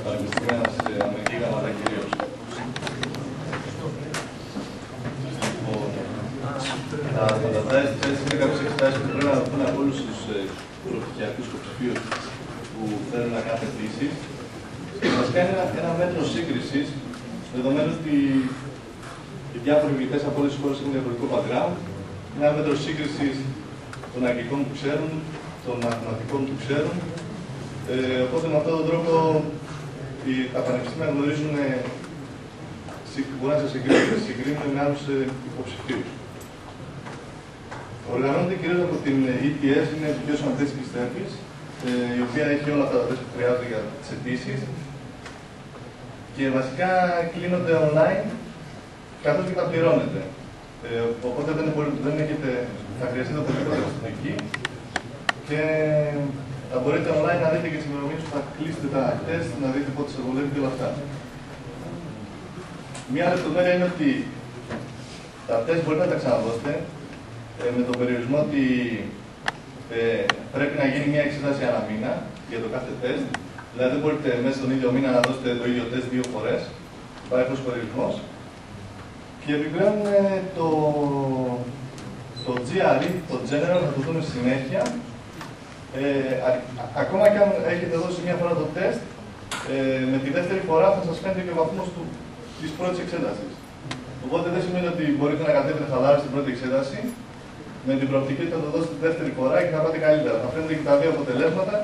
πανεπιστήμια σε Αμερική Καναδά κυρίως. Τα τεστ είναι κάποιες εξετάσεις που πρέπει να δουν από όλους τους προπτυχιακούς υποψηφίους που θέλουν να κάνουν αιτήσεις. Βασικά είναι ένα μέτρο σύγκρισης, δεδομένου ότι οι διάφοροι φοιτητές από όλες τις χώρες έχουν διαφορετικό background. Είναι ένα μέτρο σύγκρισης των αγγλικών που ξέρουν, των μαθηματικών που ξέρουν. Οπότε με αυτόν τον τρόπο τα πανεπιστήμια γνωρίζουν, μπορεί να σε συγκρίνουν με άλλους υποψηφίους. Οργανώνεται κυρίως από την ETS, είναι η πιο σημαντική της, η οποία έχει όλα τα τεστ που χρειάζονται για τις αιτήσεις. Και βασικά κλείνονται online, καθώς και τα πληρώνετε. Οπότε δεν έχετε, θα χρειαστείτε οπωσδήποτε αστυνομική και θα μπορείτε online να δείτε και τις ημερομηνίες που θα κλείσετε τα τεστ, να δείτε πότε σας βολεύει και όλα αυτά. Μία λεπτομέρεια είναι ότι τα τεστ μπορείτε να τα ξαναδώσετε με τον περιορισμό ότι πρέπει να γίνει μία εξέταση ανά μήνα για το κάθε τεστ. Δηλαδή δεν μπορείτε μέσα στον ίδιο μήνα να δώσετε το ίδιο τεστ 2 φορές. Υπάρχει αυτός ο περιορισμός. Και επιπλέον το GRE, το General, θα το δούμε στη συνέχεια. Ακόμα και αν έχετε δώσει μία φορά το τεστ, με τη δεύτερη φορά θα σας φαίνεται και ο βαθμός της πρώτης εξέτασης. Οπότε δεν σημαίνει ότι μπορείτε να κατέβετε χαλάρα στην πρώτη εξέταση, με την προοπτική ότι θα το δώσετε τη δεύτερη φορά και θα πάτε καλύτερα. Θα φαίνεται και τα δύο αποτελέσματα,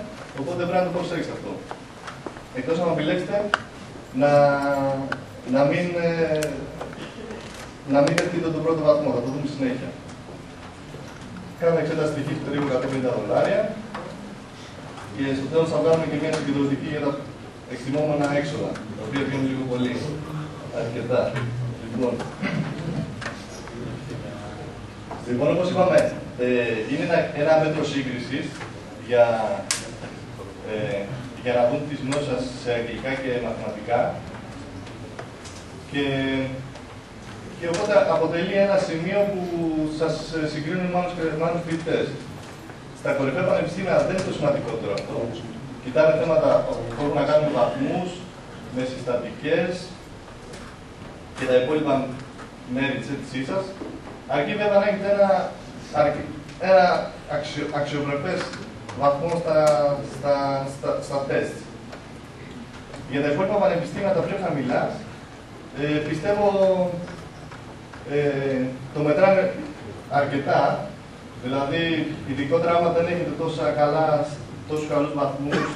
οπότε πρέπει να το προσέξετε αυτό. Εκτός αν επιλέξετε να μην δεχτείτε τον πρώτο βαθμό, θα το δούμε στη συνέχεια. Κάθε εξέταση στοιχεί περίπου $150 και στο τέλος θα βγάλουμε και μια συγκεντρωτική για τα εκτιμόμενα έξοδα, τα οποία βγαίνουν λίγο πολύ, αρκετά. Λοιπόν, όπως είπαμε, είναι ένα μέτρο σύγκρισης για να δουν τις γνώσεις σας σε αγγλικά και μαθηματικά. Και οπότε αποτελεί ένα σημείο που σας συγκρίνουν με άλλους φοιτητές. Στα κορυφαία πανεπιστήμια δεν είναι το σημαντικότερο αυτό. Κοιτάνε θέματα που έχουν να κάνουν βαθμούς, με συστατικές και τα υπόλοιπα μέρη της αίτησής σας. Αρκεί βέβαια να έχετε ένα αξιοπρεπές βαθμό στα τεστ. Για τα υπόλοιπα πανεπιστήμια τα πιο χαμηλά, πιστεύω το μετράνε αρκετά. Δηλαδή, ειδικότερα άμα δεν έχετε τόσους καλούς βαθμούς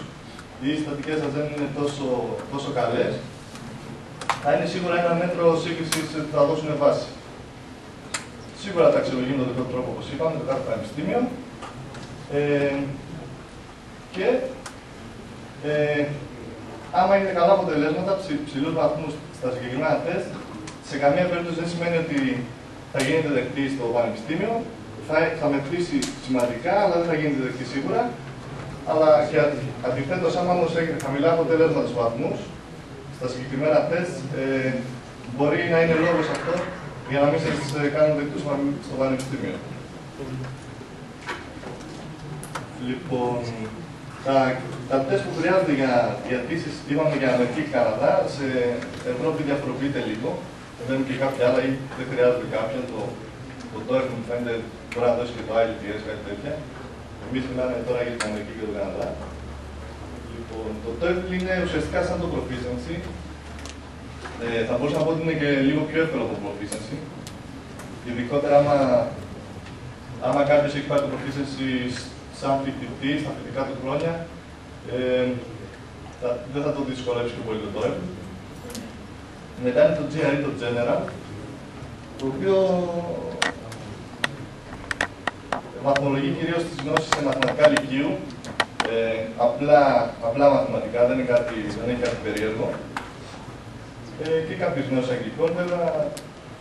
ή οι συστατικές σας δεν είναι τόσο καλές, θα είναι σίγουρα ένα μέτρο σύγκρισης που θα δώσουν βάση. Σίγουρα τα αξιολογεί με τον δικό τρόπο, όπως είπαμε, το κάθε πανεπιστήμιο. Και άμα έχετε καλά αποτελέσματα, ψηλούς βαθμούς στα συγκεκριμένα τεστ, σε καμία περίπτωση δεν σημαίνει ότι θα γίνετε δεκτοί στο πανεπιστήμιο. Θα μετρήσει σημαντικά, αλλά δεν θα γίνετε δεκτοί σίγουρα. Αλλά και αντιθέτως, άμα όμως έχετε χαμηλά αποτελέσματα στους βαθμούς, στα συγκεκριμένα τεστ, μπορεί να είναι λόγος αυτό για να μην σας κάνουν δεκτούς στο πανεπιστήμιο. Λοιπόν, τα τεστ που χρειάζονται για αιτήσεις, είπαμε για Αμερική και Καναδά, σε Ευρώπη διαφοροποιείται λίγο. Δεν είναι και κάποια άλλα ή δεν χρειάζεται κάποια. Το TOEFL μου φαίνεται μπορεί να δώσει και το IELTS, κάτι τέτοια. Εμείς μιλάμε τώρα για την Αμερική και τον Καναδά. Λοιπόν, το TOEFL είναι ουσιαστικά σαν το proficiency. Θα μπορούσα να πω ότι είναι και λίγο πιο εύκολο από το proficiency. Ειδικότερα άμα κάποιος έχει πάρει το proficiency σαν φοιτητή στα φοιτητικά του χρόνια, δεν θα το δυσκολεύσει και πολύ το TOEFL. Μετά είναι το GRE, το General, το οποίο βαθμολογεί κυρίως τις γνώσεις σε μαθηματικά λυκείου, απλά μαθηματικά, δεν έχει κάτι περίεργο. Και κάποιες γνώσεις αγγλικών, βέβαια,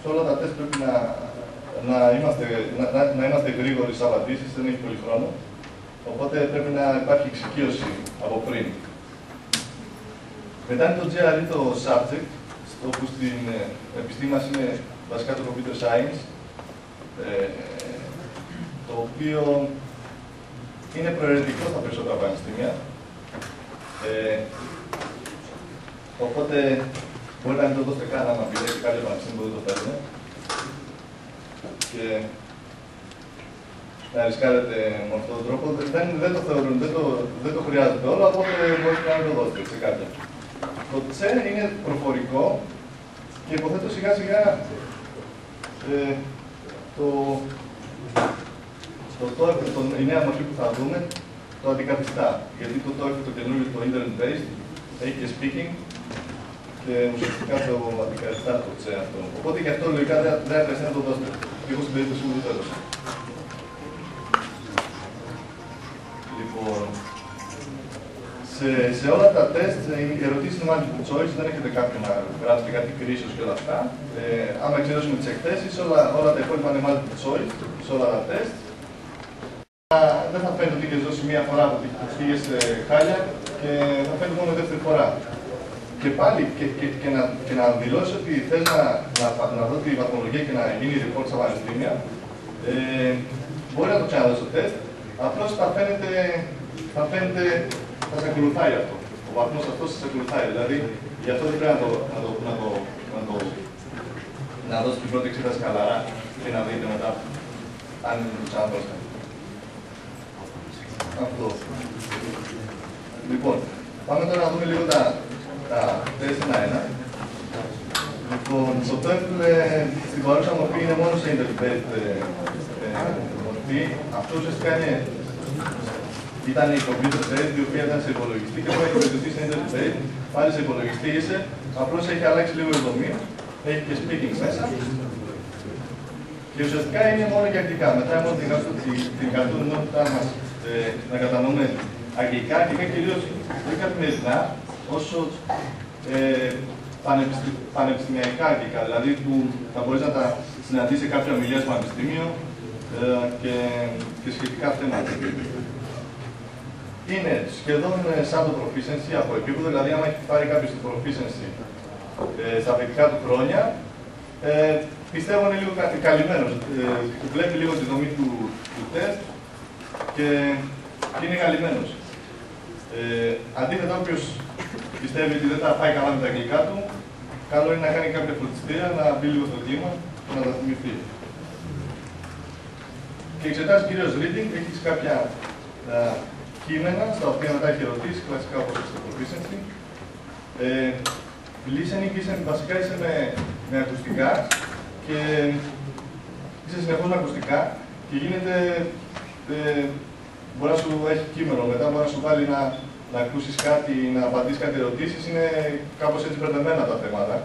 σε όλα τα τεστ πρέπει να είμαστε γρήγοροι στις απαντήσεις, δεν έχει πολύ χρόνο. Οπότε πρέπει να υπάρχει εξοικείωση από πριν. Μετά είναι το GRE, το subject, όπου στην επιστήμη μας είναι βασικά το computer science, το οποίο είναι προαιρετικό στα περισσότερα πανεπιστήμια. Οπότε μπορεί να μην το δώσετε καν άμα πειράζει κάποιο πανεπιστήμιο που δεν το παίρνει. Και να ρισκάρετε με αυτόν τον τρόπο. Δεν το θεωρούν, δεν το χρειάζεται όλο, οπότε μπορείτε να μην το δώσετε σε κάποια. Το τσε είναι προφορικό και υποθέτω σιγά σιγά η νέα μορφή που θα δούμε το αντικαθιστά. Γιατί το TOEFL, το καινούριο, το internet-based, έχει και speaking και ουσιαστικά το αντικαθιστά το τσε αυτό. Οπότε γι' αυτό λογικά δεν χρειάζεται να το δώσετε. Εγώ στην περίπτωση μου δεν το έδωσα. Λοιπόν, σε όλα τα τεστ, οι ερωτήσεις είναι multiple choice, δεν έχετε κάποιον να γράψετε κάτι κρίσεως και όλα αυτά. Άμα εξαιρέσουμε τις εκθέσεις, όλα τα υπόλοιπα είναι multiple choice, σε όλα τα τεστ. Δεν θα φαίνεται ότι είχες δώσει μία φορά που πήγες χάλια και θα φαίνεται μόνο δεύτερη φορά. Και πάλι και να δηλώσεις ότι θες να δω τη βαθμολογία και να γίνει report στα πανεπιστήμια, μπορεί να το ξαναδώσει το τεστ, απλώς θα σε ακολουθάει αυτό. Ο βαθμός αυτός θα σε ακολουθάει. Δηλαδή, γι' αυτό δεν πρέπει να δώσει την πρώτη εξέταση χαλαρά και να δείτε μετά αν είναι το ξαναδώσετε. Αυτό. Λοιπόν, πάμε τώρα να δούμε λίγο τα τεστ ένα-ένα. Λοιπόν, το TOEFL στην παρούσα μορφή είναι μόνο σε internet μορφή. Αυτό ουσιαστικά ήταν η computer based, η οποία ήταν σε υπολογιστή και τώρα έχει βελτιωθεί σε internet πάλι σε υπολογιστή είσαι, απλώς έχει αλλάξει λίγο η δομή, έχει και speaking μέσα. Και ουσιαστικά είναι μόνο για αγγλικά. Μετά μόνο την καθημερινότητά μας να κατανοούμε αγγλικά, κυρίως όχι καθημερινά, όσο πανεπιστημιακά αγγλικά, δηλαδή που θα μπορείς να τα συναντήσεις σε κάποια ομιλία στο πανεπιστήμιο και σχετικά θέματα. Είναι σχεδόν σαν το proficiency από επίπεδο, δηλαδή άμα έχει πάρει κάποιος το proficiency στα φοιτητικά του χρόνια, πιστεύω είναι λίγο καλυμμένος. Βλέπει λίγο τη δομή του τεστ και είναι καλυμμένος. Αντίθετα, όποιος πιστεύει ότι δεν θα πάει καλά με τα αγγλικά του, καλό είναι να κάνει κάποια φροντιστήρια, να μπει λίγο στο κλίμα και να τα θυμηθεί. Και εξετάζει κυρίως reading, έχεις κάποια κείμενα, στα οποία μετά έχει ερωτήσει, κλασικά όπως στο proficiency. Listening βασικά είσαι με ακουστικά και είσαι συνεχώς με ακουστικά και γίνεται, μπορεί να σου έχει κείμενο, μετά μπορεί να σου βάλει να ακούσεις κάτι, να απαντήσεις κάτι ερωτήσεις, είναι κάπως έτσι μπερδεμένα τα θέματα.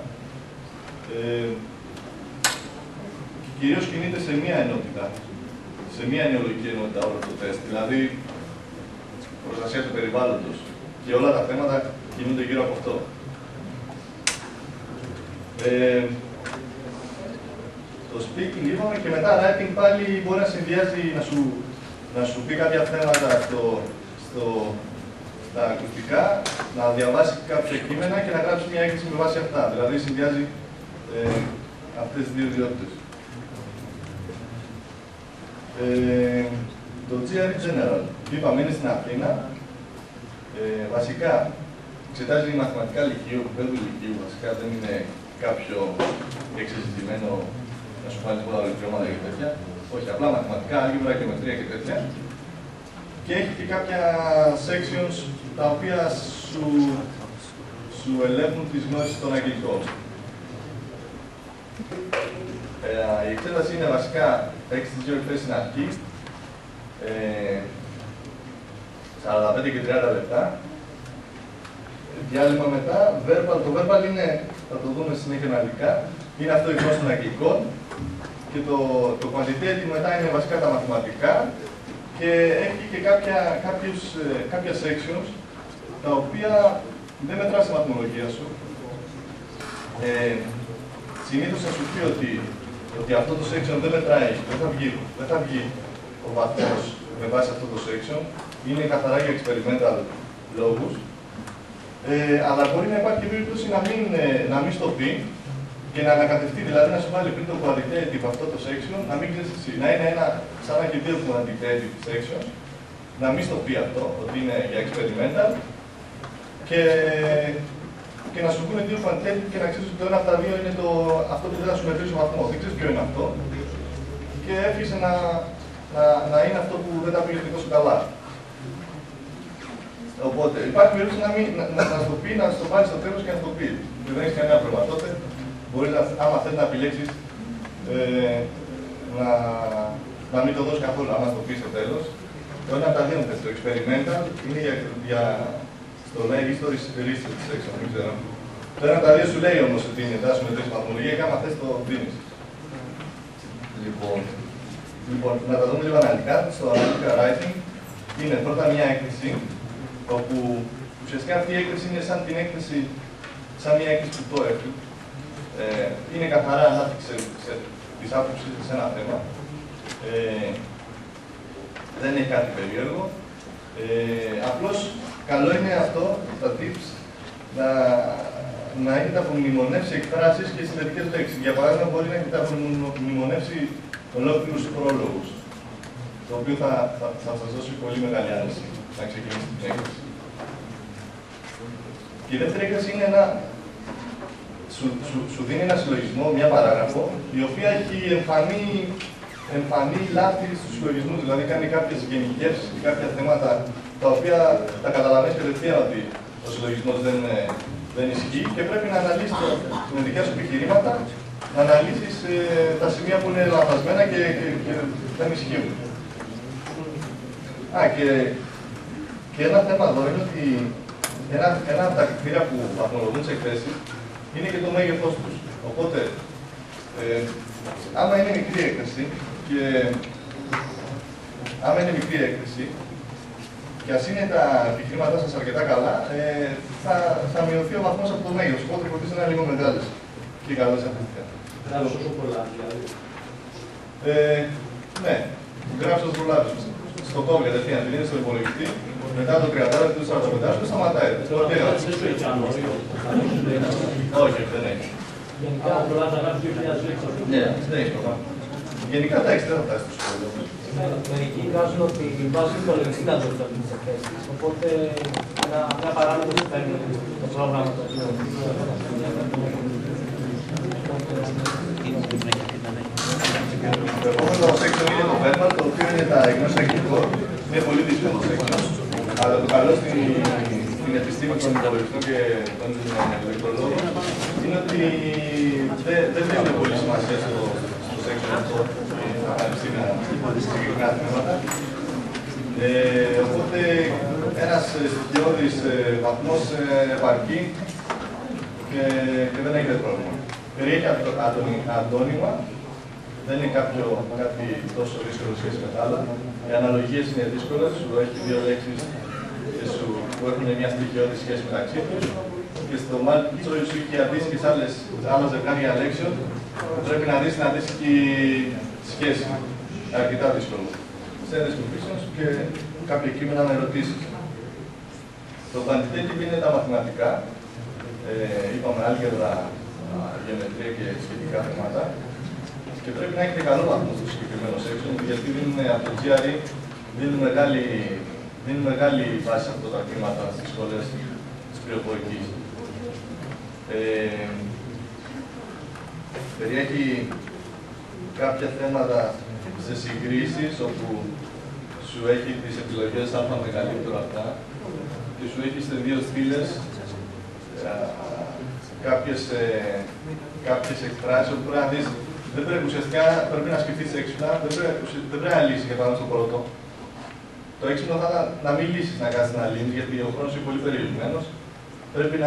Και κυρίως κινείται σε μία ενότητα, σε μία ενοιολογική ενότητα όλο το τεστ, δηλαδή προστασία του περιβάλλοντος και όλα τα θέματα κινούνται γύρω από αυτό. Το speaking είπαμε και μετά writing πάλι μπορεί να συνδυάζει, να σου πει κάποια θέματα στα ακουστικά, να διαβάσει κάποια κείμενα και να γράψει μια έκθεση με βάση αυτά. Δηλαδή συνδυάζει αυτές τις δύο ιδιότητες. Το GRE General, είπαμε, είναι στην Αθήνα. Βασικά, εξετάζει μαθηματικά λυκείου, επίπεδου λυκείου, βασικά δεν είναι κάποιο εξεζητημένο να σου βάλει πολλά ολοκληρώματα και τέτοια. Όχι, απλά μαθηματικά, άλγευρα, γεωμετρία και τέτοια. Και έχει και κάποια sections τα οποία σου ελέγχουν τις γνώσεις των αγγλικών. Η εξέταση είναι βασικά 6 τις 2 εκθέσεις στην αρχή, 45 και 30 λεπτά. Διάλειμμα μετά, verbal. Το verbal είναι, θα το δούμε συνέχεια αναλυτικά, είναι αυτό η γνώση των αγγλικών και το quantitative μετά είναι βασικά τα μαθηματικά και έχει και κάποια sections τα οποία δεν μετράς τη βαθμολογία σου. Συνήθως θα σου πει ότι αυτό το section δεν μετράει, δεν θα βγει ο βαθμός με βάση αυτό το section, είναι καθαρά για experimental λόγους. Αλλά μπορεί να υπάρχει και περίπτωση να μην στο πει και να ανακατευτεί, δηλαδή να σου βάλει πριν το quantitative αυτό το section, να μην ξέρεις εσύ, να είναι σαν να έχει δύο quantitative sections, να μην στο πει αυτό, ότι είναι για experimental και και να σου πούνε δύο φαντέλη και να ξέρει ότι το ένα από τα δύο είναι αυτό που δεν θα σου μετρήσει ο βαθμό. Δεν ξέρει ποιο είναι αυτό. Και άρχισε να είναι αυτό που δεν τα πήγε τόσο καλά. Οπότε υπάρχει περίπτωση να σου το πει, να σου το πάρει στο τέλο και να σου το πει. Και δεν έχει κανένα πρόβλημα. Τότε μπορεί, άμα θέλει να επιλέξει, να μην το δώσει καθόλου. Άμα το πει στο τέλο. Το ένα από τα δύο είναι το experimental, είναι στο λέει history research section, δεν ξέρω. Το ένα από τα δύο σου λέει όμως ότι είναι δάση με τέτοια βαθμολογία και άμα θες το δίνεις. Λοιπόν, να τα δούμε λίγο αναλυτικά. Στο analytical writing είναι πρώτα μια έκθεση, όπου ουσιαστικά αυτή η έκθεση είναι σαν την έκθεση, σαν μια έκθεση του TOEFL. Είναι καθαρά ανάπτυξη της άποψης σε ένα θέμα. Δεν έχει κάτι περίεργο. Απλώς καλό είναι αυτό, τα tips, να έχετε απομνημονεύσει εκφράσεις και συνδετικές λέξεις. Για παράδειγμα, μπορεί να έχετε απομνημονεύσει ολόκληρους πρόλογους, το οποίο θα σας δώσει πολύ μεγάλη άνεση να ξεκινήσετε την έκθεση. Και η δεύτερη έκθεση είναι σου δίνει ένα συλλογισμό, μια παράγραφο, η οποία έχει εμφανή λάθη στους συλλογισμούς, δηλαδή κάνει κάποιες γενικεύσεις και κάποια θέματα τα οποία τα καταλαβαίνεις κατευθείαν ότι ο συλλογισμός δεν ισχύει και πρέπει να αναλύσεις με δικά σου επιχειρήματα, να αναλύσεις τα σημεία που είναι λαθασμένα και δεν ισχύουν. Και ένα θέμα εδώ είναι ότι ένα από τα κριτήρια που βαθμολογούν τις εκθέσεις είναι και το μέγεθός τους. Οπότε, άμα είναι μικρή έκθεση, και ας είναι τα επιχειρήματά σας αρκετά καλά, θα μειωθεί ο βαθμός από το μέγεθος. Οπότε οι να είναι λίγο μεγάλες και καλές αφεντικά. Γράψω όσο πολλά, δηλαδή. Ναι, γράψω όσο προλάβεις. Στο κόμμα κατευθείαν, την είναι στον υπολογιστή, μετά το 30 του 45 του σταματάει. Δεν σου έχει αν όριο. Όχι, δεν έχει. Γενικά, προλάβει να γράψει 2.000 λέξεις. Ναι, δεν έχει πρόγραμμα. Γενικά τα έχεις, δεν θα φτάσει στο σχολείο. Μερικοί βγάζουν ότι βάζουν υπολογιστή να δουν τις εκθέσεις. Οπότε, μια παράμετρο που παίρνει το πρόγραμμα το οποίο. Το επόμενο section είναι το verbal, το οποίο είναι τα γνώσια κοινικό. Είναι πολύ δύσκολο section. Αλλά το καλό στην επιστήμη των υπολογιστών και των ηλεκτρολόγων είναι ότι δεν δίνουν πολύ σημασία στο section αυτό να αναλύσει συγκεκριμένα θέματα. Οπότε ένας στοιχειώδης βαθμός επαρκεί και δεν έχετε πρόβλημα. Περιέχει αντώνυμα. Δεν είναι κάτι τόσο δύσκολο σχέση με τα άλλα. Οι αναλογίες είναι δύσκολες, σου έχει δύο λέξεις που έχουν μια στοιχειώδη σχέση μεταξύ τους. Και στο multiple choice σου έχει αντίστοιχες άλλα ζευγάρια λέξεων που πρέπει να δεις την αντίστοιχη σχέση. Αρκετά δύσκολο. Σέντες questions και κάποια κείμενα με ερωτήσεις. Το quantitative είναι τα μαθηματικά. Είπαμε άλγευρα, γεωμετρία και σχετικά θέματα. Και πρέπει να έχετε καλό βαθμό στο συγκεκριμένο section, γιατί από το GRE δίνουν μεγάλη βάση από τα τμήματα στις σχολές της πληροφορικής. Περιέχει κάποια θέματα σε συγκρίσεις, όπου σου έχει τις επιλογές α μεγαλύτερο αυτά και σου έχει σε δύο στήλες κάποιες εκφράσεις όπου πρέπει να δεις. Ουσιαστικά πρέπει να σκεφτείς έξυπνα, δεν πρέπει να λύσεις για παράδειγμα στο πρώτο. Το έξυπνο θα είναι να μην λύσεις να κάνεις να λύνεις, γιατί ο χρόνος είναι πολύ περιορισμένος. Πρέπει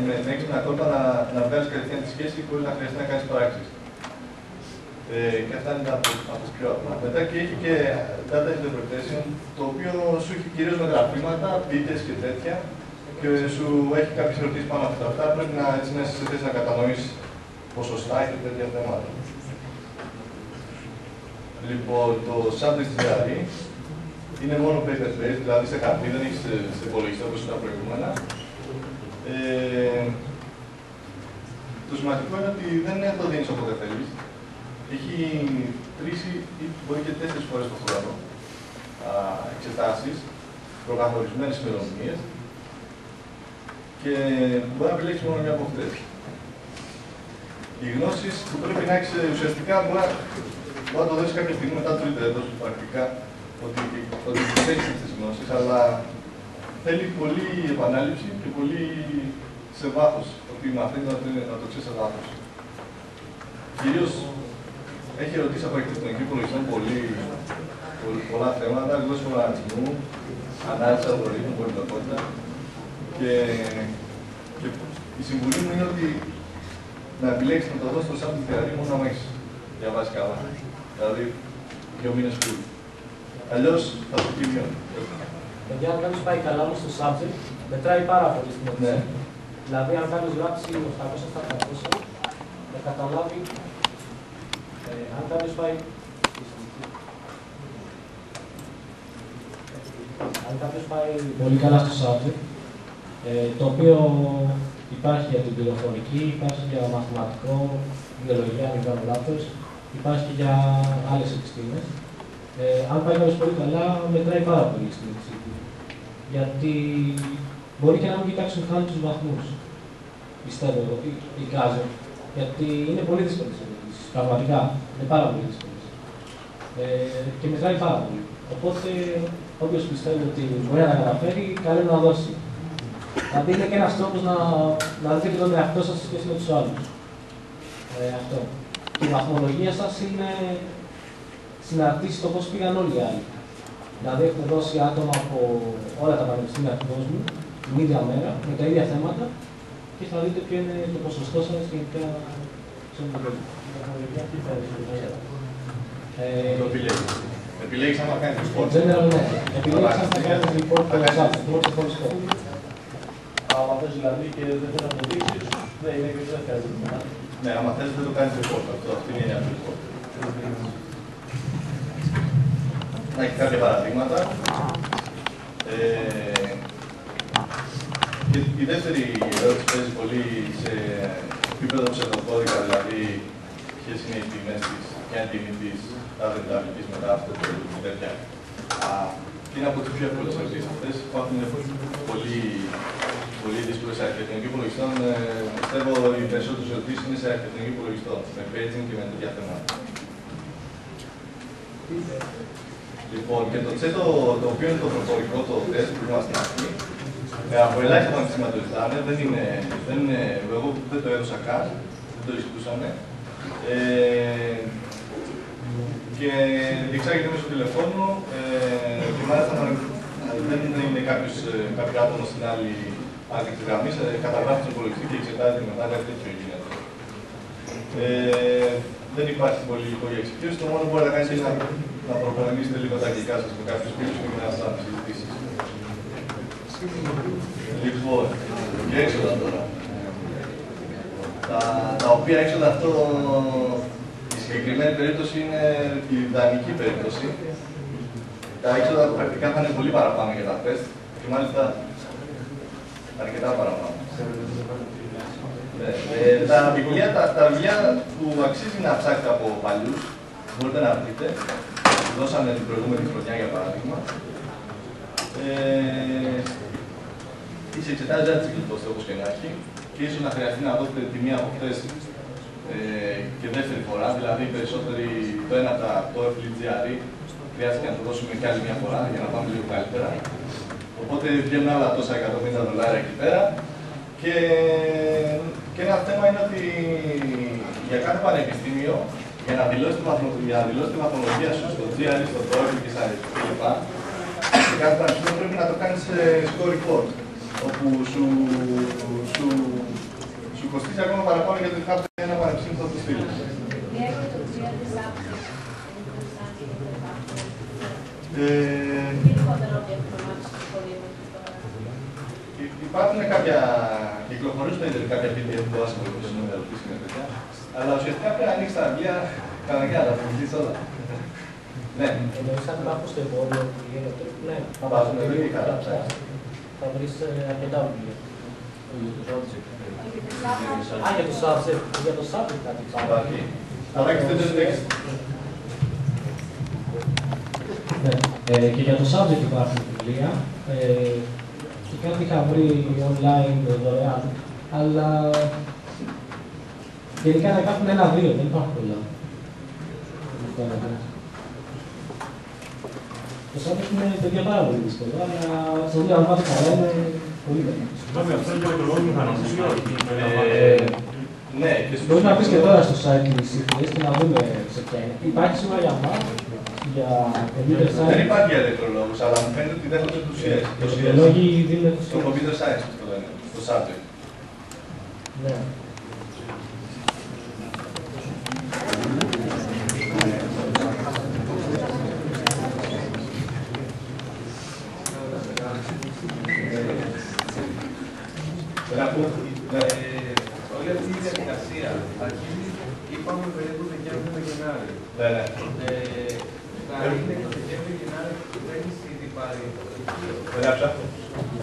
με έξυπνα κόλπα να βγάλεις κατευθείαν τη σχέση χωρίς να χρειαστεί να κάνεις πράξεις. Και αυτά είναι τα πιο απλά. Μετά και έχει και data interpretation, το οποίο σου έχει κυρίως με γραφήματα, πίτες και τέτοια, και σου έχει κάποιες ερωτήσεις πάνω από αυτά. Πρέπει να είσαι σε θέση να κατανοήσεις ποσοστά και τέτοια θέματα. Λοιπόν, το subject GRE είναι μόνο paper-based, δηλαδή σε χαρτί, δεν έχεις σε υπολογιστή όπως τα προηγούμενα. Το σημαντικό είναι ότι δεν το δίνεις όποτε θέλεις. Έχει 3 ή μπορεί και 4 φορές το χρόνο εξετάσεις, προκαθορισμένες ημερομηνίες. και μπορεί να επιλέξει μόνο μια από αυτές. Οι γνώσεις που πρέπει να έχεις ουσιαστικά μπορεί να το δώσεις κάποια στιγμή μετά το τρίτο έτος πρακτικά, ότι έχεις τις γνώσεις, αλλά θέλει πολλή επανάληψη και πολύ σε βάθος, ότι μαθαίνει να το ξέρει σε βάθος. Κυρίως έχει ερωτήσει από αρχιτεκτονική υπολογιστών πολλά θέματα, γλώσσα προγραμματισμού, ανάλυση αλγορίθμων, πολυπλοκότητα. Και η συμβουλή μου είναι ότι να επιλέξεις να το δώσεις στο subject δηλαδή μόνο να έχεις διαβάσει καλά. Δηλαδή 2 μήνες school. Αλλιώς θα το πει μειώνει. Γιατί αν κάποιος πάει καλά όμως στο subject, μετράει πάρα πολύ στην νότηση. Δηλαδή, αν κάποιος γράψει 800-700, θα καταλάβει. Αν κάποιος πάει. Αν κάποιος πάει πολύ καλά στο subject, το οποίο υπάρχει για την πληροφορική, υπάρχει για μαθηματικό, βιολογία, αν δεν κάνω λάθος, υπάρχει για άλλες επιστήμες. Αν πάει κάποιος πολύ καλά, μετράει πάρα πολύ στην εξήγηση. Γιατί μπορεί και να μην κοιτάξουν καν τους βαθμούς. Πιστεύω, εικάζω. Γιατί είναι πολύ δύσκολες ερωτήσεις. Πραγματικά. Είναι πάρα πολύ δύσκολες. Και μετράει πάρα πολύ. Οπότε, όποιος πιστεύει ότι μπορεί να τα καταφέρει, καλό είναι να δώσει. Δηλαδή, είναι και ένας τρόπος να δείτε και τον εαυτό σας σε σχέση με τους άλλους. Αυτό. Και η βαθμολογία σας είναι συναρτήσει το πώς πήγαν όλοι οι άλλοι. Δηλαδή, έχουμε δώσει άτομα από όλα τα πανεπιστήμια του κόσμου την ίδια μέρα, με τα ίδια θέματα και θα δείτε ποιο είναι το ποσοστό σας γενικά στον κόσμο. Επιλέγεις άμα κάνεις report. Ναι. Επιλέγεις άμα κάνεις report το examen, το ξεχωριστό. Άμα θες δηλαδή και δεν θες να το δείξεις, δεν είναι και δεν χρειάζεται. Ναι, άμα θες δεν το κάνεις report. Αυτή είναι η έννοια του report. Να έχει κάποια παραδείγματα. Και η δεύτερη ερώτηση παίζει πολύ σε επίπεδο ψευδοκώδικα, δηλαδή ποιες είναι οι τιμές της, ποια είναι η τιμή της τάδε γραφικής μετά αυτό το τέτοια. Και είναι από τις πιο εύκολες ερωτήσεις αυτές. Υπάρχουν πολύ δύσκολες σε αρχιτεκτονική υπολογιστών. Πιστεύω οι περισσότερες ερωτήσεις είναι σε αρχιτεκτονική υπολογιστών, με paging και με τέτοια θέματα. Λοιπόν, και το τσέτο, το οποίο είναι το προφορικό, το τεστ που είμαστε aquí, από ελάχιστα πανεπιστήμια το ζητάνε, εγώ δεν το έδωσα καν, δεν το ζητούσαμε. Και διεξάγεται μέσω τηλεφώνου και μάλιστα δεν είναι κάποιο άτομο στην άλλη άκρη γραμμή, καταγράφει στον υπολογιστή και εξετάζει μετά κάτι τέτοιο γίνεται. Δεν υπάρχει πολύ υλικό για εξοικείωση, το μόνο που μπορεί να κάνει είναι να προπονηθείτε λίγο τα αγγλικά σας με κάποιους φίλους και να σας συζητήσεις. Λοιπόν, και έξοδα τώρα. Τα οποία έξοδα αυτό, η συγκεκριμένη περίπτωση είναι η ιδανική περίπτωση. Τα έξοδα πρακτικά θα είναι πολύ παραπάνω για τα τεστ και μάλιστα αρκετά παραπάνω. Τα βιβλία που αξίζει να ψάξετε από παλιούς, μπορείτε να βρείτε. Δώσαμε την προηγούμενη χρονιά για παράδειγμα. Τις εξετάζει έτσι όπως και να έχει και ίσως να χρειαστεί να δώσετε τη μία από αυτές και δεύτερη φορά, δηλαδή οι περισσότεροι το ένα από το FLGRE χρειάζεται να το δώσουμε κι άλλη μια φορά για να πάμε λίγο καλύτερα. Οπότε βγαίνουν άλλα τόσα $150 εκεί πέρα. Και ένα θέμα είναι ότι για κάθε πανεπιστήμιο, για να δηλώσει τη βαθμολογία σου στο GRE, στο TOEFL και στα κλπ. Σε κάθε πανεπιστήμιο πρέπει να το κάνεις score report, όπου σου κοστίζει ακόμα παραπάνω γιατί θα έρθει ένα πανεπιστήμιο που θα το στείλει. Υπάρχουν κυκλοφορούν στο ίντερνετ κάποια PDF που ασχολούνται με ερωτήσεις και τέτοια, αλλά ουσιαστικά πρέπει να ανοίξεις τα βιβλία κανονικά, να τα βγεις όλα. Ναι. Εννοείς αν υπάρχουν στο εμπόριο βιβλία, ναι. Βάζουν βιβλία, θα βρεις αρκετά βιβλία. Για το subject. Για το subject κάτι υπάρχει. Θα έχεις τέτοιο text. Ναι. Και για το subject υπάρχουν βιβλία. Και κάτι είχα βρει online δωρεάν, αλλά γενικά να υπάρχουν 1-2, δεν υπάρχουν πολλά. Το Σάββατο είναι παιδιά πάρα πολύ δύσκολο, αλλά στο δύο αν πάτε καλά είναι πολύ καλή. Συγγνώμη, αυτό είναι για ηλεκτρονικό μηχανισμό ή όχι? Ναι, μπορεί να πεις και τώρα στο site της ΣΥΦΙΕΣ και να δούμε σε ποια είναι. Υπάρχει σήμερα για μας, για computer science. Δεν υπάρχει για ηλεκτρολόγους, αλλά μου φαίνεται ότι δέχονται τους ΙΕΣ. Οι ηλεκτρολόγοι δίνουν τους Το computer science το λένε, το subject. Ναι. Όλη αυτή η διαδικασία αρχίζει, είπαμε περίπου Δεκέμβρη με Γενάρη. Ναι. Να είναι το Δεκέμβρη Γενάρη που έχεις ήδη πάρει το πτυχίο.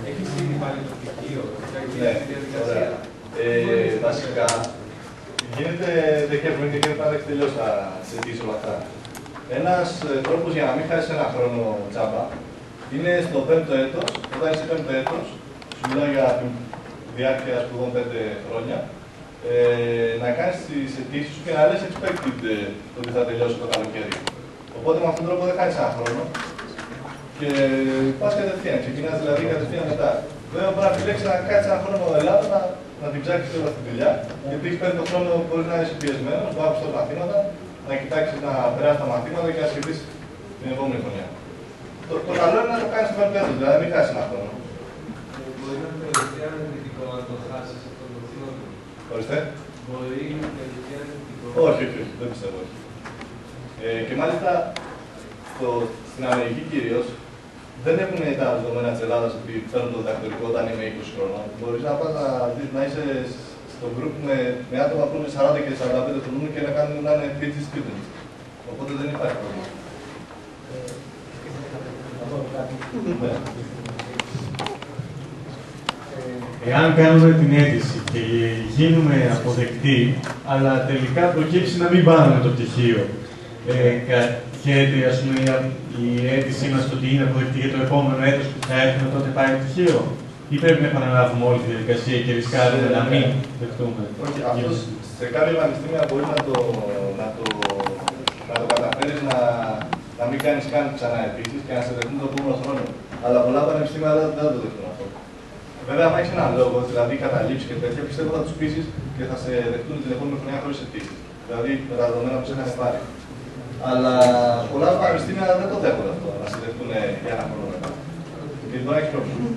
Έχεις ήδη πάρει το πτυχίο για τη διαδικασία. Βασικά, γίνεται Δεκέμβρη και γίνεται να έχει τελειώσει τα συζητήσει όλα αυτά. Ένας τρόπος για να μην χάσεις ένα χρόνο τσάμπα είναι στο 5ο έτος, όταν είσαι 5ο έτος, σου μιλάω για διάρκεια σπουδών 5 χρόνια, να κάνεις τις αιτήσεις σου και να λες expected το ότι θα τελειώσει το καλοκαίρι. Οπότε με αυτόν τον τρόπο δεν χάνεις ένα χρόνο και πας κατευθείαν. Ξεκινάς δηλαδή κατευθείαν μετά. Βέβαια μπορεί να επιλέξεις να κάτσεις ένα χρόνο στην Ελλάδα, να την ψάξεις όλα αυτή τη δουλειά, γιατί έχεις παίρνει τον χρόνο μπορεί να είσαι πιεσμένος, να άκουσεις τα μαθήματα, να κοιτάξεις να περάσεις τα μαθήματα και να σκεφτείς την επόμενη χρονιά. Το καλό είναι να το κάνεις στο πέντε, δηλαδή μην χάσεις ένα χρόνο. Μπορεί να είναι τελευταία αρνητικό αν το χάσεις αυτό το χρόνο. Ορίστε. Μπορεί να είναι τελευταία αρνητικό. Όχι, δεν πιστεύω. Και μάλιστα στην Αμερική κυρίως δεν έχουν τα δεδομένα της Ελλάδας ότι παίρνουν το διδακτορικό όταν είμαι 20 χρονών. Μπορείς να πας να είσαι στο group με άτομα που είναι 40 και 45 χρονών και να είναι PhD students. Οπότε δεν υπάρχει πρόβλημα. Εάν κάνουμε την αίτηση και γίνουμε αποδεκτοί, αλλά τελικά προκύψει να μην πάρουμε το πτυχίο, χαίρεται ας πούμε η αίτησή μας ότι είναι αποδεκτή για το επόμενο έτος που θα έχουμε τότε πάρει το πτυχίο, ή πρέπει να επαναλάβουμε όλη τη διαδικασία και ρισκάρουμε να μην δεχτούμε? Όχι, αυτό σε κάποια πανεπιστήμια μπορεί να το καταφέρεις να μην κάνεις καν ξανά αιτήσεις και να σε δεχτούν το επόμενο χρόνο. Αλλά πολλά πανεπιστήμια δεν θα το δεχτούν αυτό. Βέβαια, αν έχεις έναν λόγο, δηλαδή καταλήψεις και τέτοια, πιστεύω θα τους πείσεις και θα σε δεχτούν την επόμενη χρονιά χωρίς αιτήσεις. Δηλαδή με τα δεδομένα που σε είχαν πάρει. Αλλά πολλά πανεπιστήμια δεν το δέχονται αυτό, να σε δεχτούν για ένα χρόνο μετά. Και τώρα έχει πρόβλημα.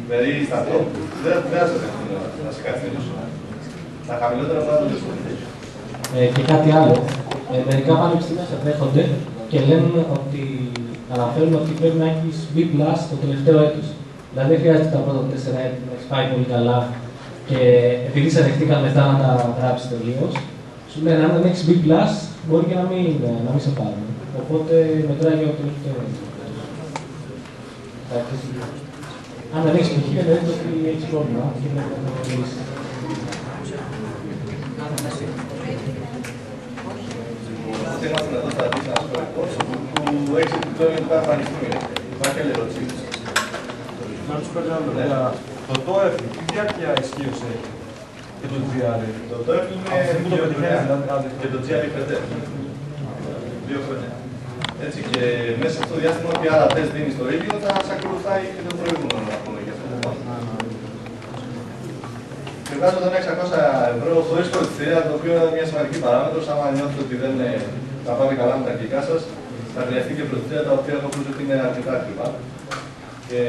Δηλαδή στα top δεν θα σε δεχτούν να σε καθαρίσουν. Τα χαμηλότερα θα το δεχτούν. Και κάτι άλλο. Μερικά πανεπιστήμια σε δέχονται και λένε ότι αναφέρουν ότι πρέπει να έχεις B+ το τελευταίο έτος. Δηλαδή δεν χρειάζεται τα πρώτα 4 έτη να έχεις πάει πολύ καλά και επειδή σε δεχτήκαν μετά να τα γράψεις τελείως, σου λένε αν δεν έχεις B+, μπορεί και να μην σε πάρουν. Οπότε μετράει για το τελευταίο έτος. Αν δεν έχεις πτυχίο, εννοείται ότι έχεις πρόβλημα και πρέπει να το λύσεις. Είμαστε εδώ στα business reports που έχεις επιπλέον για τα πανεπιστήμια. Υπάρχει άλλη ερώτηση. Να τους περνάμε. Το TOEFL, τι διάρκεια ισχύως έχει και το GRE? Το TOEFL είναι 2 χρόνια και το GRE 5. 2 χρόνια. Έτσι και μέσα σε αυτό το διάστημα ό,τι άλλα τεστ δίνεις στο ίδιο θα σε ακολουθάει και το προηγούμενο να πούμε για αυτό το πράγμα. Και βγάζονταν 600 ευρώ χωρίς φροντιστήρια, το οποίο είναι μια σημαντική παράμετρος. Άμα νιώθετε ότι δεν θα πάμε καλά με τα αγγλικά σας, θα χρειαστεί και φροντιστήρια τα οποία έχω πει ότι είναι αρκετά ακριβά. Και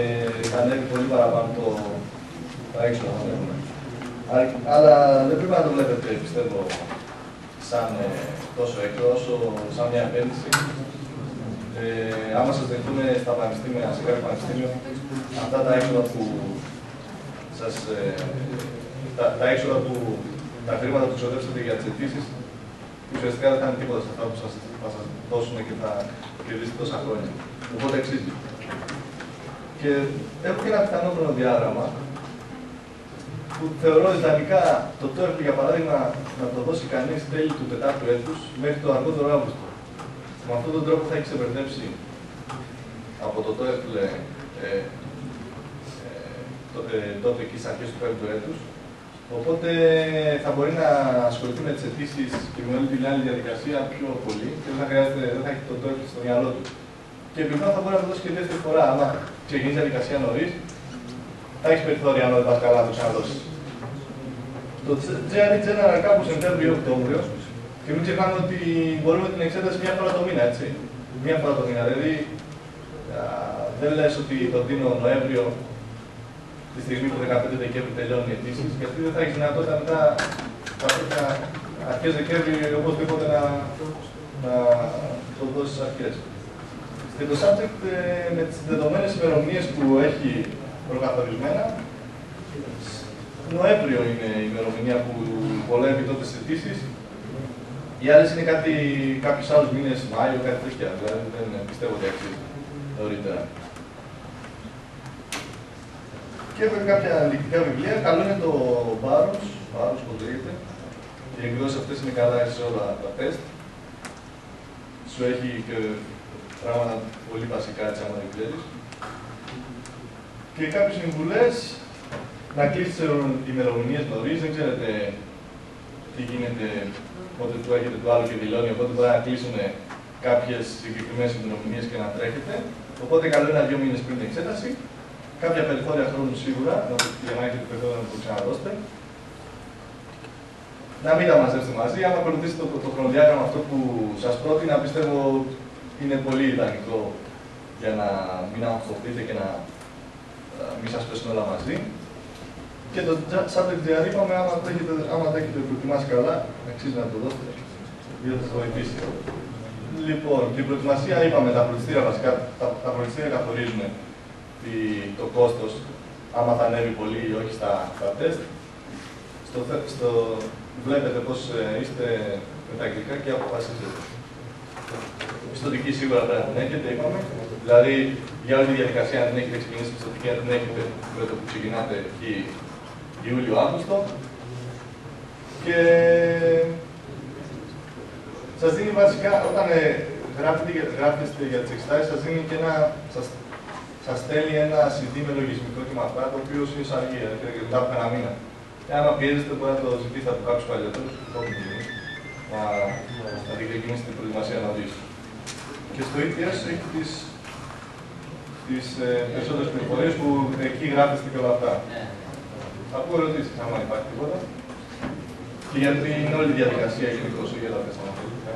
θα ανέβει πολύ παραπάνω τα έξοδα που έχουμε. Αλλά δεν πρέπει να το βλέπετε, πιστεύω, σαν τόσο έξοδο, όσο σαν μια επένδυση. Άμα σας δεχτούν στα πανεπιστήμια, σε κάποιο πανεπιστήμιο, αυτά τα έξοδα που σας. Τα χρήματα που ξοδέψετε για τις αιτήσεις, ουσιαστικά δεν θα είναι τίποτα σε αυτά που θα σας δώσουν και θα κερδίσετε τόσα χρόνια. Οπότε αξίζει. Και έχω και ένα πιθανό χρονοδιάγραμμα που θεωρώ ιδανικά το TOEFL για παράδειγμα να το δώσει κανείς τέλη του 4ου έτους μέχρι το αργότερο Αύγουστο. Με αυτόν τον τρόπο θα έχει ξεπερδέψει από το TOEFL τότε εκεί στις αρχές του 5ου έτους. Οπότε θα μπορεί να ασχοληθεί με τις αιτήσεις και με όλη την άλλη διαδικασία πιο πολύ και δεν θα έχει το TOEFL στο μυαλό του. Και επιπλέον θα μπορεί να το δώσει και δεύτερη φορά. Αν ξεκινήσει η διαδικασία νωρίς, θα έχει περιθώρια αν δεν πας καλά να το ξαναδώσει. Το GRE General κάπου Σεπτέμβριο-Οκτώβριο, και μην ξεχνάμε ότι μπορούμε την εξέταση μια φορά το μήνα, έτσι. Μια φορά το μήνα. Δηλαδή, δεν λες ότι το δίνω Νοέμβριο, τη στιγμή που 15 Δεκέμβρη τελειώνει οι αιτήσεις, γιατί δεν θα έχει δυνατότητα μετά αρχές Δεκέμβρη οπωσδήποτε να το δώσεις αρχές. Και το subject με τις δεδομένες ημερομηνίες που έχει προκαθορισμένα, Νοέμβριο είναι η ημερομηνία που βολεύει τότε στις αιτήσεις. Οι άλλες είναι κάποιους άλλους μήνες, Μάιο, κάτι τέτοια. Δηλαδή δεν πιστεύω ότι αξίζει νωρίτερα. Και έχω κάποια λεκτικά βιβλία. Καλό είναι το Barrows, που λέγεται. Οι εκδόσεις αυτές είναι καλά σε όλα τα τεστ. Σου έχει και πράγματα πολύ βασικά, έτσι, άμα δεν ξέρεις. Και κάποιες συμβουλές, να κλείσεις ημερομηνίες νωρίς. Δεν ξέρετε τι γίνεται, πότε του έχετε το άλλο και δηλώνει, οπότε μπορεί να κλείσουν κάποιες συγκεκριμένες ημερομηνίες και να τρέχετε. Οπότε καλό είναι 2 μήνες πριν την εξέταση. Κάποια περιθώρια χρόνου σίγουρα, για να έχετε περιθώρια να το ξαναδώσετε. Να μην τα μαζέψετε μαζί. Αν ακολουθήσετε το χρονοδιάγραμμα αυτό που σας πρότεινα, πιστεύω είναι πολύ ιδανικό για να μην αγχωθείτε και να μην σας πέσουν όλα μαζί. Και το subject GRE είπαμε, άμα το έχετε προετοιμάσει καλά, αξίζει να το δώσετε, γιατί θα σας βοηθήσει. Λοιπόν, την προετοιμασία είπαμε, τα φροντιστήρια βασικά, τα φροντιστήρια καθορίζουν το κόστος, άμα θα ανέβει πολύ ή όχι στα τεστ. Βλέπετε πώς είστε με τα αγγλικά και αποφασίζετε. Πιστωτική σίγουρα πρέπει να την έχετε, είπαμε. Δηλαδή, για όλη τη διαδικασία, αν την έχετε ξεκινήσει πιστωτική, αν την έχετε με το που ξεκινάτε εκεί Ιούλιο-Αύγουστο. Και σας δίνει βασικά, όταν γράφετε για τις εξετάσεις, σας δίνει και σας στέλνει ένα CD με λογισμικό και με αυτά, το οποίο είναι σαν αργία, και μετά από ένα μήνα. Και άμα πιέζετε, μπορεί να το ζητήσετε από κάποιους παλιότερους, να την ξεκινήσετε την προετοιμασία νωρίς. Και στο ETS έχει τις περισσότερες πληροφορίες που εκεί γράφεστε και όλα αυτά. Ακούω ερωτήσεις, άμα υπάρχει τίποτα. Και για την όλη διαδικασία γενικώς, για τα τεστ αναφορικά.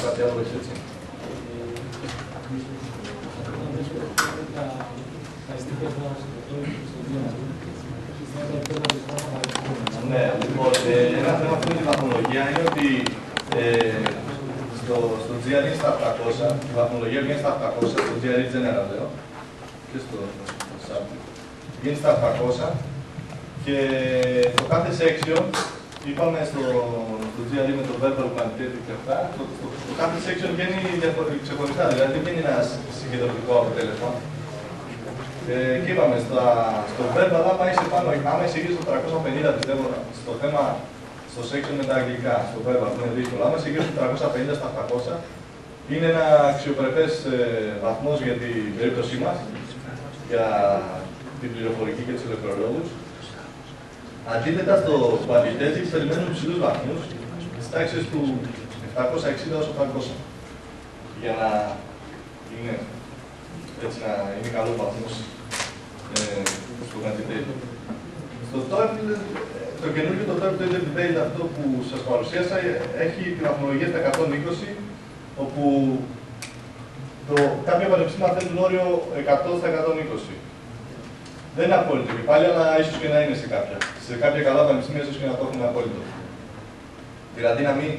Κάτι άλλο έχεις έτσι. Ναι, λοιπόν, ένα θέμα αυτό με τη βαθμολογία είναι ότι στο GRE στα 800, η βαθμολογία βγαίνει στα 800, στο GRE General λέω, και στο subject. Βγαίνει στα 800 και το κάθε section, είπαμε στο GRE με το verbal quantitative και αυτά, το κάθε section βγαίνει ξεχωριστά, δηλαδή δεν βγαίνει ένα συγκεντρωτικό αποτέλεσμα. Και είπαμε, στο verbal, άμα είσαι γύρω στο 350, πιστεύω, στο θέμα, στο section με τα αγγλικά, στο verbal, που είναι δύσκολο, άμα είσαι γύρω στο 350 στα 800, είναι ένα αξιοπρεπές βαθμός για την περίπτωσή μας, για την πληροφορική και τους ηλεκτρολόγους. Αντίθετα, στο quantitative περιμένουμε υψηλούς βαθμούς, στις τάξεις του 760 έως 800, για να είναι, έτσι, να είναι καλό βαθμός στο quantitative. Στο TOEFL, το καινούργιο το TOEFL Debate, αυτό που σας παρουσίασα, έχει τη βαθμολογία στα 120, όπου κάποια πανεπιστήμια θέλουν όριο 100 στα 120. Δεν είναι απόλυτο και πάλι, αλλά ίσως και να είναι σε κάποια. Σε κάποια καλά πανεπιστήμια ίσως και να το έχουν απόλυτο. Δηλαδή να μην,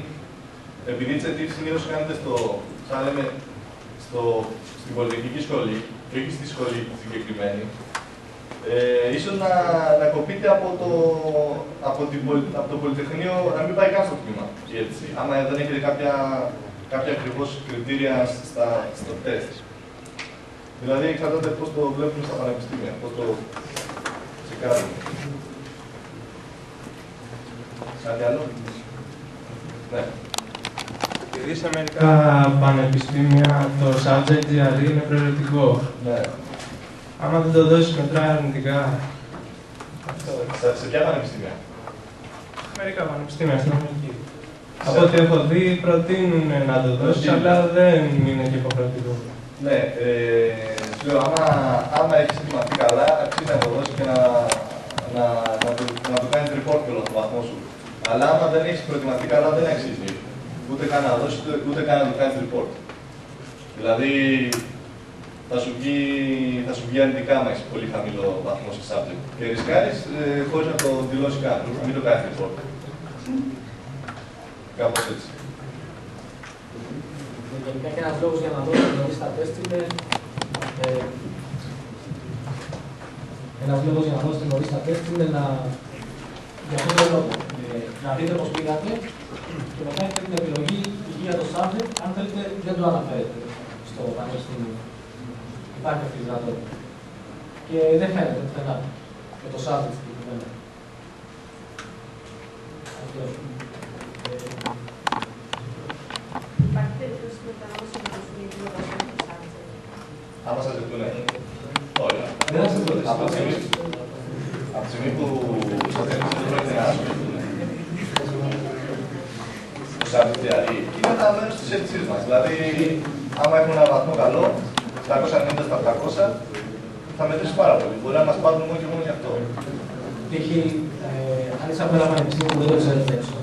επειδή τις αιτήσεις συνήθως κάνετε σαν λέμε, στην πολυτεχνική σχολή και όχι στη σχολή συγκεκριμένη, ίσως να κοπείτε από το Πολυτεχνείο, να μην πάει καν στο τμήμα η αίτηση, άμα δεν έχετε κάποια ακριβώς κριτήρια στο τεστ. Δηλαδή, εξαρτάται πώς το βλέπουμε στα πανεπιστήμια, πώς το ξεκάρουν. Κάτι άλλο? Ναι. Επειδή σε μερικά πανεπιστήμια το subject GRE είναι προαιρετικό. Ναι. Άμα δεν το δώσεις μετράει αρνητικά. Σε ποια πανεπιστήμια? Μερικά πανεπιστήμια στην Αμερική. Από ό,τι έχω δει, προτείνουν να το δώσεις, αλλά δεν είναι και υποχρεωτικό. Ναι, σου λέω, άμα έχεις ετοιμαστεί καλά, αξίζει να το δώσεις και να το κάνεις report και όλο το βαθμό σου. Αλλά άμα δεν έχεις προετοιμαστεί καλά, δεν αξίζει. Ούτε καν να δώσεις, ούτε καν να το κάνεις report. Δηλαδή, θα σου βγει αρνητικά άμα έχεις πολύ χαμηλό βαθμό σε subject. Και ρισκάρεις χωρίς να το δηλώσει κάποιος, να μην το κάνεις report. Κάπως έτσι. Γενικά και ένας λόγος για να δώσω νωρίς τα τεστ είναι για αυτόν τον λόγο. Να δείτε πώς πήγατε και μετά έχετε την επιλογή για το subject, αν θέλετε δεν το αναφέρετε στο πανεπιστήμιο. Υπάρχει αυτή η δυνατότητα. Και δεν φαίνεται πουθενά με το subject συγκεκριμένα. Υπάρχει περίπτωση μετά να μας εμπιστευτεί την εργασία του subject? Άμα σας ζητούνε. Ωραία. Δεν θα σας ρωτήσω. Από τη στιγμή που σας ζητούν, δεν πρόκειται να σας ζητούνε. Το subject δηλαδή είναι ένα μέρος της αίτησής μας. Δηλαδή, άμα έχουμε ένα βαθμό καλό, 790 στα 700, θα μετρήσει πάρα πολύ. Μπορεί να μας πάρουν μόνο και μόνο γι' αυτό. Π.χ. αν είσαι από ένα πανεπιστήμιο που δεν το ξέρετε έξω,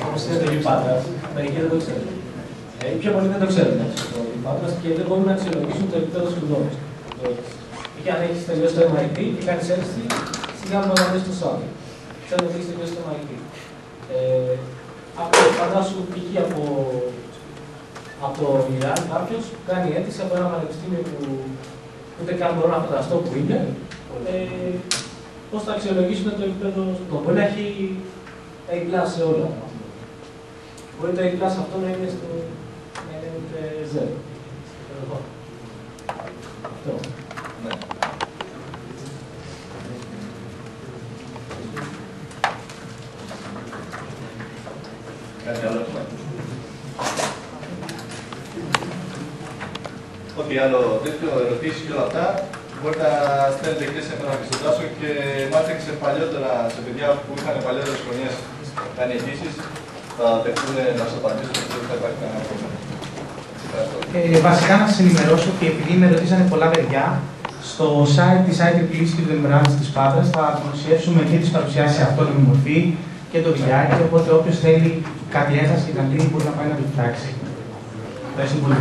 όπως είναι το Γιουπάτρας, μερικοί δεν το ξέρουν. Οι πιο πολλοί δεν το ξέρουν έξω το Γιουπάτρας και δεν μπορούν να αξιολογήσουν το επίπεδο σπουδών. Και αν έχεις τελειώσει το MIT και κάνεις αίσθηση, σιγά μου να δεις το σάδι. Ξέρω ότι έχεις τελειώσει το MIT. Φαντάσου π.χ. από το Ιράν κάποιος κάνει αίτηση από ένα πανεπιστήμιο που ούτε καν μπορώ να φανταστώ που είναι. Πώς θα αξιολογήσουν το επίπεδο σπουδών. Μπορεί να έχει A+ σε όλα. Μπορεί το A+ αυτό να είναι στο Z. Αυτό. Ναι. Κάτι άλλο έχουμε? Ό,τι άλλο τέτοιο, ερωτήσεις και όλα αυτά, μπορείτε να στέλνετε και σε μένα πιστοτάσιο και μάλιστα και σε παλιότερα, σε παιδιά που είχαν παλιότερες χρονιές κάνει αιτήσεις, θα δεχτούν να σας απαντήσουν και δεν θα υπάρχει κανένα πρόβλημα. Βασικά να σας ενημερώσω ότι επειδή με ρωτήσανε πολλά παιδιά, στο site της IEEE Student Branch της Πάτρας θα δημοσιεύσουμε και τις παρουσιάσεις σε αυτόνομη μορφή και το βιντεάκι, οπότε όποιος θέλει κάτι ένταση και καλή μπορεί να πάει να το κοιτάξει. Ευχαριστώ πολύ.